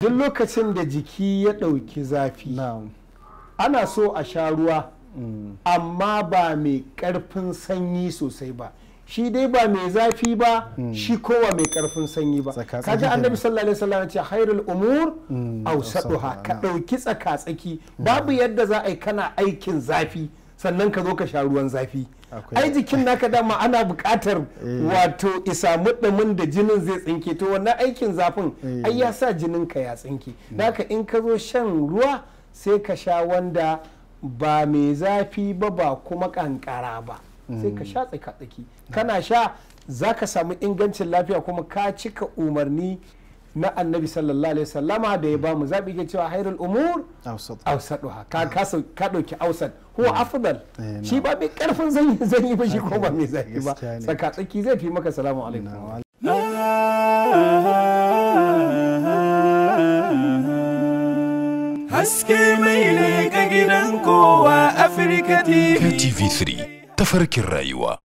duk lokacin da jiki ya ɗauki zafi ana so a sha ruwa amma ba mai ƙarfin sanyi sosai ba, shi dai ba mai zafi ba shi kowa mai ƙarfin sanyi ba. kaji annabi sallallahu alaihi wasallam ya ce khairul umur awsaduha, ka ɗauki tsaka-tsaki. babu yadda za a yi kana aikin zafi sannan ka zo ka sha ruwan zafi. ai jikin naka dama ana buƙatar wato isa muɗumin da jinin zai tsinke, to wannan aikin zafin ai ya sa jininka ya tsinke. naka in ka zo shan ruwa sai ka sha wanda ba mai zafi ba ba kuma kankara ba, sai ka sha tsaka-tsaki. kana sha za ka samu ingancin lafiya kuma ka cika umarni na annabi sallallahu alaihi wasallama da ya bamu zabi ga cewa hairul umur awsaduha. ka dauki awsad huwa afdal, shi ba mai karfin zanyi ba shi ko ba mai zafi ba, tsaka-tsaki zai fi maka. salamu alaikum. haske mai ne ga gidan kowa Afirka TV. TV3 tafarkin rayuwa.